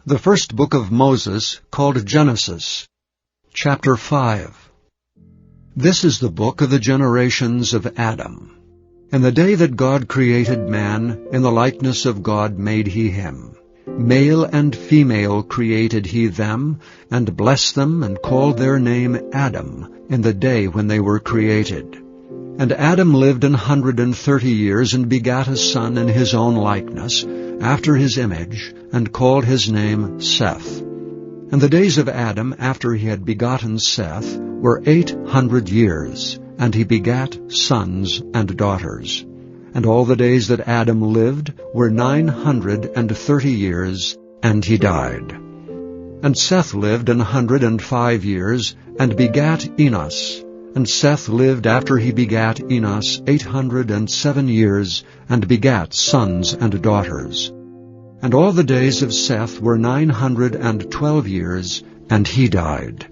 The first book of Moses, called Genesis, chapter 5. This is the book of the generations of Adam. In the day that God created man, in the likeness of God made he him. Male and female created he them, and blessed them, and called their name Adam, in the day when they were created. And Adam lived 130 years, and begat a son in his own likeness, after his image, and called his name Seth. And the days of Adam, after he had begotten Seth, were 800 years, and he begat sons and daughters. And all the days that Adam lived were 930 years, and he died. And Seth lived 105 years, and begat Enos. And Seth lived after he begat Enos 807 years, and begat sons and daughters. And all the days of Seth were 912 years, and he died.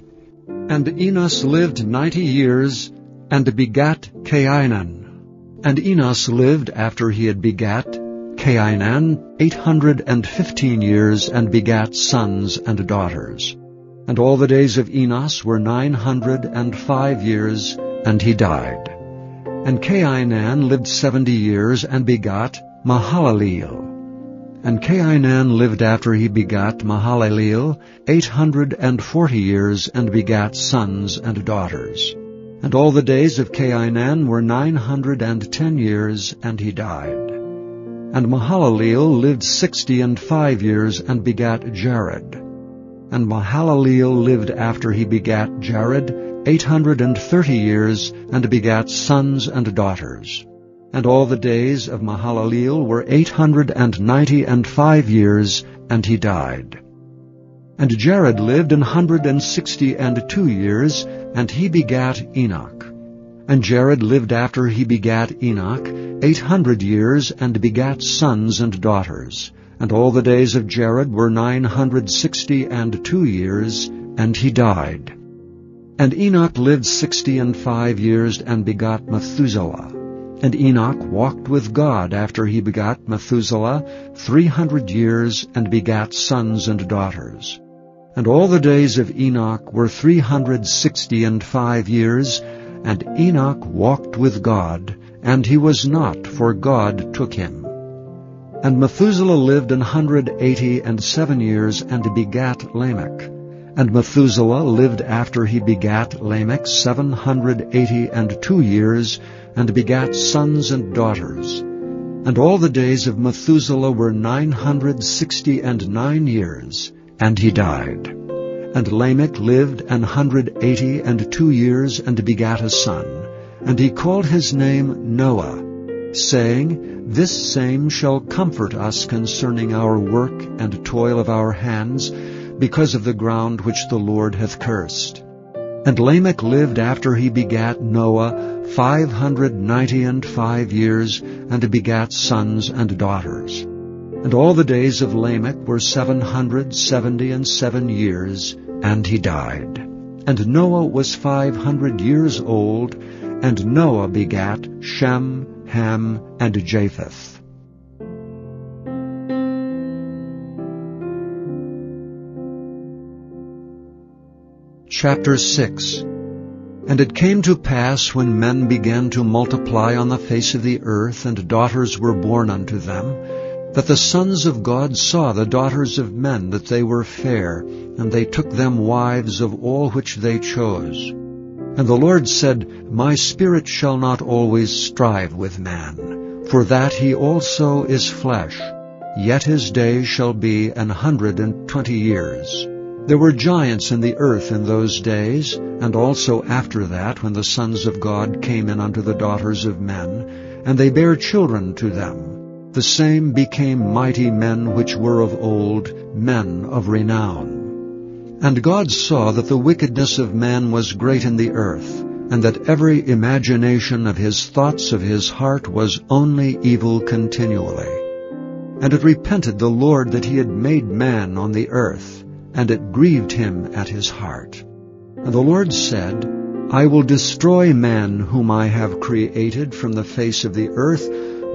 And Enos lived 90 years, and begat Cain. And Enos lived after he had begat Cain 815 years, and begat sons and daughters. And all the days of Enos were 905 years, and he died. And Cain lived 70 years, and begot Mahalaleel. And Cain lived after he begat Mahalaleel 840 years, and begat sons and daughters. And all the days of Cain were 910 years, and he died. And Mahalaleel lived 65 years, and begat Jared. And Mahalaleel lived after he begat Jared 830 years, and begat sons and daughters. And all the days of Mahalaleel were 895 years, and he died. And Jared lived 162 years, and he begat Enoch. And Jared lived after he begat Enoch 800 years, and begat sons and daughters. And all the days of Jared were 962 years, and he died. And Enoch lived 65 years, and begot Methuselah. And Enoch walked with God after he begot Methuselah 300 years, and begat sons and daughters. And all the days of Enoch were 365 years, and Enoch walked with God, and he was not, for God took him. And Methuselah lived 187 years, and begat Lamech. And Methuselah lived after he begat Lamech 782 years, and begat sons and daughters. And all the days of Methuselah were 969 years, and he died. And Lamech lived 182 years, and begat a son. And he called his name Noah, saying, This same shall comfort us concerning our work and toil of our hands, because of the ground which the Lord hath cursed. And Lamech lived after he begat Noah 595 years, and begat sons and daughters. And all the days of Lamech were 777 years, and he died. And Noah was 500 years old, and Noah begat Shem, Ham, and Japheth. Chapter 6. And it came to pass, when men began to multiply on the face of the earth, and daughters were born unto them, that the sons of God saw the daughters of men, that they were fair, and they took them wives of all which they chose. And the Lord said, My spirit shall not always strive with man, for that he also is flesh, yet his days shall be 120 years. There were giants in the earth in those days, and also after that, when the sons of God came in unto the daughters of men, and they bare children to them. The same became mighty men which were of old, men of renown. And God saw that the wickedness of man was great in the earth, and that every imagination of his thoughts of his heart was only evil continually. And it repented the Lord that he had made man on the earth, and it grieved him at his heart. And the Lord said, I will destroy man whom I have created from the face of the earth,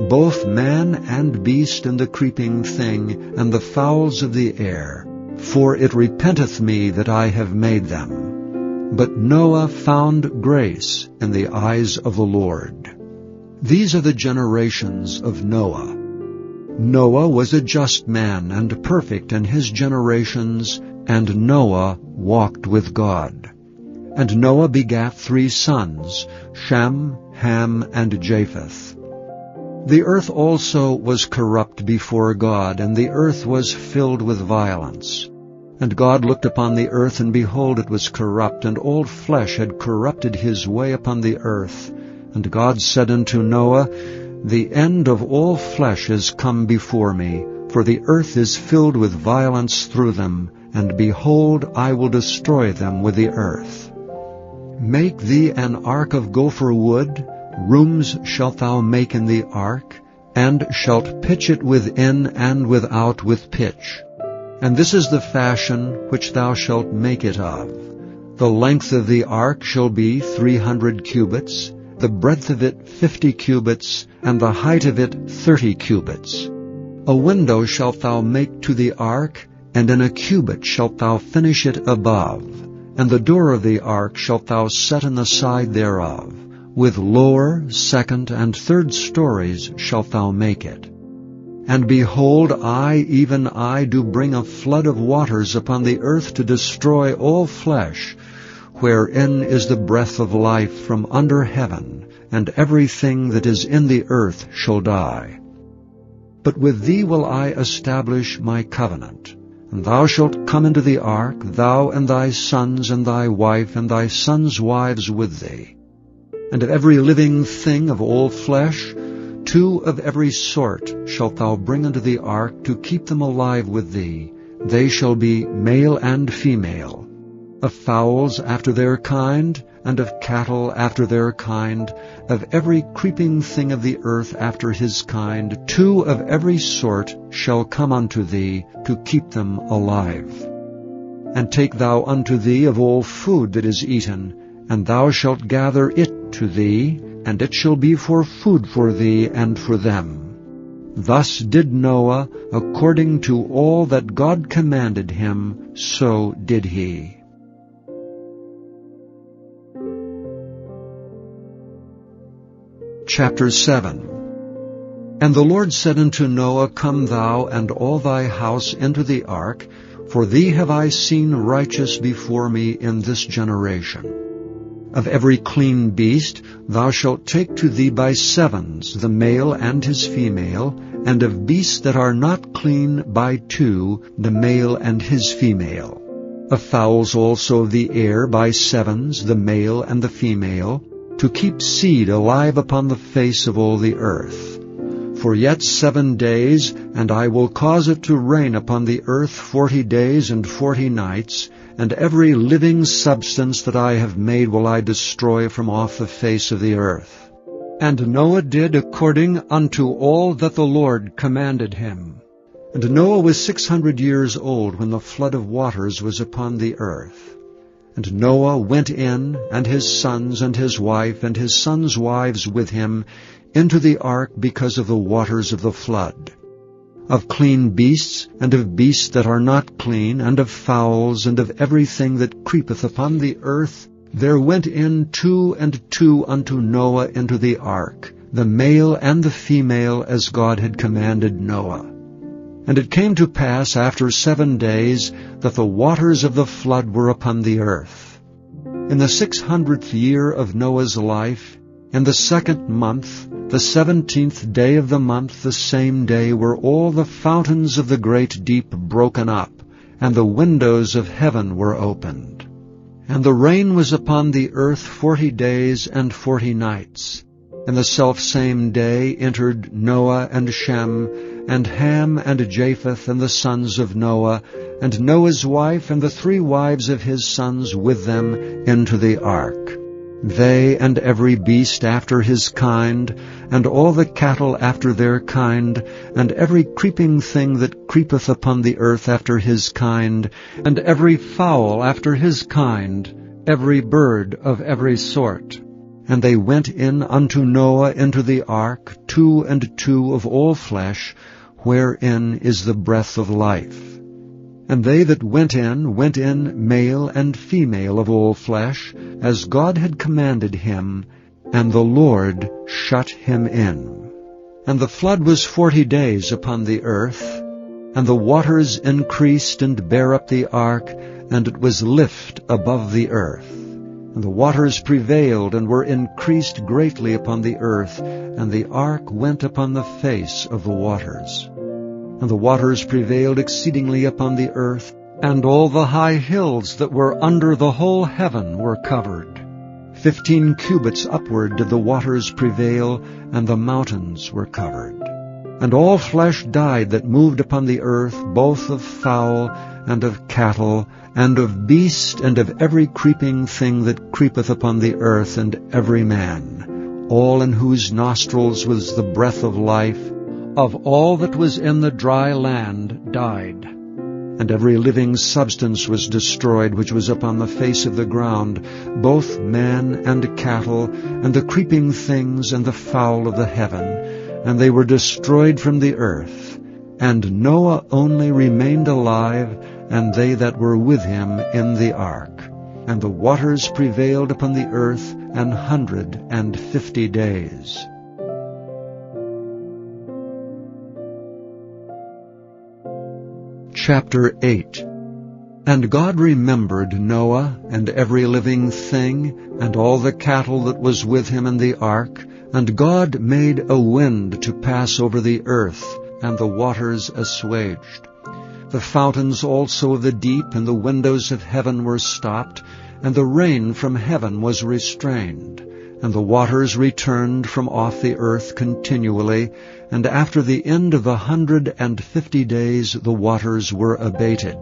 both man and beast and the creeping thing, and the fowls of the air, for it repenteth me that I have made them. But Noah found grace in the eyes of the Lord. These are the generations of Noah. Noah was a just man and perfect in his generations, and Noah walked with God. And Noah begat 3 sons, Shem, Ham, and Japheth. The earth also was corrupt before God, and the earth was filled with violence. And God looked upon the earth, and behold, it was corrupt, and all flesh had corrupted his way upon the earth. And God said unto Noah, The end of all flesh is come before me, for the earth is filled with violence through them, and behold, I will destroy them with the earth. Make thee an ark of gopher wood, rooms shalt thou make in the ark, and shalt pitch it within and without with pitch. And this is the fashion which thou shalt make it of. The length of the ark shall be 300 cubits, the breadth of it 50 cubits, and the height of it 30 cubits. A window shalt thou make to the ark, and in a cubit shalt thou finish it above. And the door of the ark shalt thou set in the side thereof. With lower, second, and third stories shalt thou make it. And behold, I, even I, do bring a flood of waters upon the earth to destroy all flesh, wherein is the breath of life from under heaven, and everything that is in the earth shall die. But with thee will I establish my covenant. And thou shalt come into the ark, thou and thy sons and thy wife and thy sons' wives with thee. And of every living thing of all flesh, 2 of every sort shalt thou bring into the ark to keep them alive with thee. They shall be male and female. Of fowls after their kind, and of cattle after their kind, of every creeping thing of the earth after his kind, 2 of every sort shall come unto thee to keep them alive. And take thou unto thee of all food that is eaten, and thou shalt gather it to thee, and it shall be for food for thee and for them. Thus did Noah, according to all that God commanded him, so did he. Chapter 7. And the Lord said unto Noah, Come thou and all thy house into the ark, for thee have I seen righteous before me in this generation. Of every clean beast thou shalt take to thee by 7s, the male and his female, and of beasts that are not clean by 2, the male and his female. Of fowls also of the air by 7s, the male and the female, to keep seed alive upon the face of all the earth. For yet 7 days, and I will cause it to rain upon the earth 40 days and 40 nights, and every living substance that I have made will I destroy from off the face of the earth. And Noah did according unto all that the Lord commanded him. And Noah was 600 years old when the flood of waters was upon the earth. And Noah went in, and his sons and his wife and his sons' wives with him, into the ark because of the waters of the flood. Of clean beasts, and of beasts that are not clean, and of fowls, and of everything that creepeth upon the earth, there went in 2 and 2 unto Noah into the ark, the male and the female, as God had commanded Noah. And it came to pass after 7 days that the waters of the flood were upon the earth. In the 600th year of Noah's life, in the 2nd month, the 17th day of the month, the same day were all the fountains of the great deep broken up, and the windows of heaven were opened. And the rain was upon the earth 40 days and 40 nights. And the selfsame day entered Noah and Shem, and Ham and Japheth, and the sons of Noah, and Noah's wife, and the 3 wives of his sons with them, into the ark. They and every beast after his kind, and all the cattle after their kind, and every creeping thing that creepeth upon the earth after his kind, and every fowl after his kind, every bird of every sort. And they went in unto Noah into the ark, 2 and 2 of all flesh, wherein is the breath of life. And they that went in male and female of all flesh, as God had commanded him, and the Lord shut him in. And the flood was 40 days upon the earth, and the waters increased and bare up the ark, and it was lift above the earth. And the waters prevailed and were increased greatly upon the earth, and the ark went upon the face of the waters. And the waters prevailed exceedingly upon the earth, and all the high hills that were under the whole heaven were covered. 15 cubits upward did the waters prevail, and the mountains were covered. And all flesh died that moved upon the earth, both of fowl, and of cattle, and of beast, and of every creeping thing that creepeth upon the earth, and every man, all in whose nostrils was the breath of life, of all that was in the dry land died. And every living substance was destroyed which was upon the face of the ground, both man and cattle, and the creeping things, and the fowl of the heaven, and they were destroyed from the earth. And Noah only remained alive, and they that were with him in the ark. And the waters prevailed upon the earth 150 days. Chapter 8. And God remembered Noah, and every living thing, and all the cattle that was with him in the ark. And God made a wind to pass over the earth, and the waters assuaged. The fountains also of the deep and the windows of heaven were stopped, and the rain from heaven was restrained. And the waters returned from off the earth continually, and after the end of 150 days the waters were abated.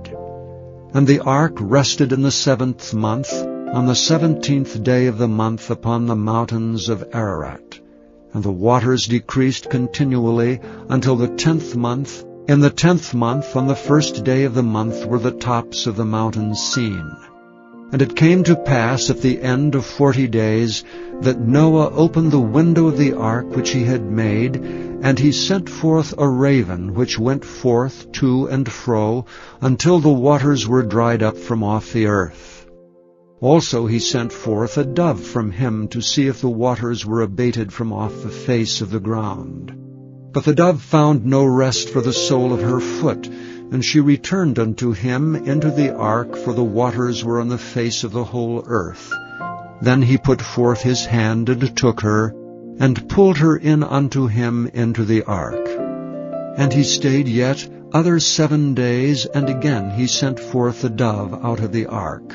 And the ark rested in the 7th month, on the 17th day of the month, upon the mountains of Ararat. And the waters decreased continually until the 10th month. In the 10th month, on the 1st day of the month, were the tops of the mountains seen. And it came to pass at the end of 40 days that Noah opened the window of the ark which he had made, and he sent forth a raven which went forth to and fro until the waters were dried up from off the earth. Also he sent forth a dove from him to see if the waters were abated from off the face of the ground. But the dove found no rest for the sole of her foot, and she returned unto him into the ark, for the waters were on the face of the whole earth. Then he put forth his hand and took her, and pulled her in unto him into the ark. And he stayed yet other 7 days, and again he sent forth the dove out of the ark.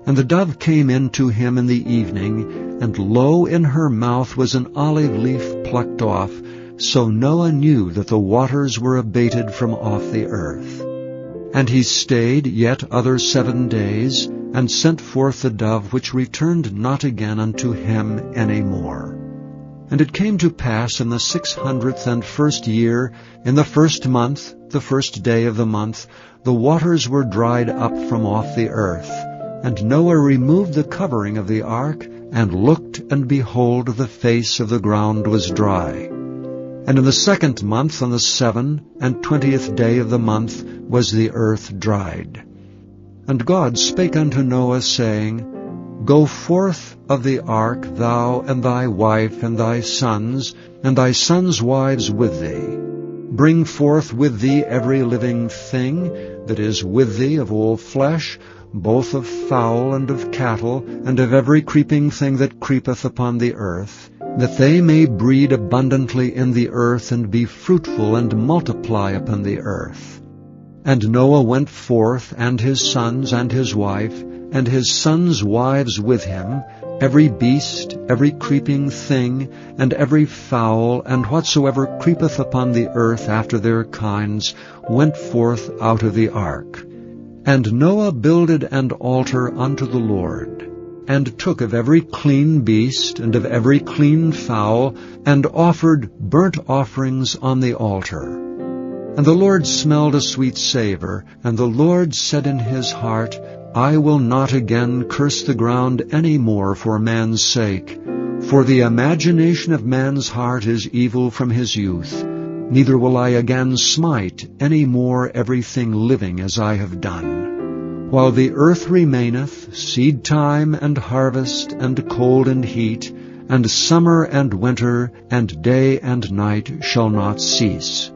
And the dove came in to him in the evening, and lo, in her mouth was an olive leaf plucked off. So Noah knew that the waters were abated from off the earth. And he stayed yet other 7 days, and sent forth the dove, which returned not again unto him any more. And it came to pass in the 601st year, in the 1st month, the 1st day of the month, the waters were dried up from off the earth. And Noah removed the covering of the ark, and looked, and behold, the face of the ground was dry. And in the 2nd month, on the 27th day of the month, was the earth dried. And God spake unto Noah, saying, Go forth of the ark, thou and thy wife and thy sons wives with thee. Bring forth with thee every living thing that is with thee of all flesh, both of fowl and of cattle, and of every creeping thing that creepeth upon the earth, that they may breed abundantly in the earth, and be fruitful, and multiply upon the earth. And Noah went forth, and his sons and his wife, and his sons' wives with him, every beast, every creeping thing, and every fowl, and whatsoever creepeth upon the earth after their kinds, went forth out of the ark. And Noah builded an altar unto the Lord, and took of every clean beast, and of every clean fowl, and offered burnt offerings on the altar. And the Lord smelled a sweet savor, and the Lord said in his heart, I will not again curse the ground any more for man's sake, for the imagination of man's heart is evil from his youth. neither will I again smite any more everything living as I have done. While the earth remaineth, seed time and harvest, and cold and heat, and summer and winter, and day and night shall not cease.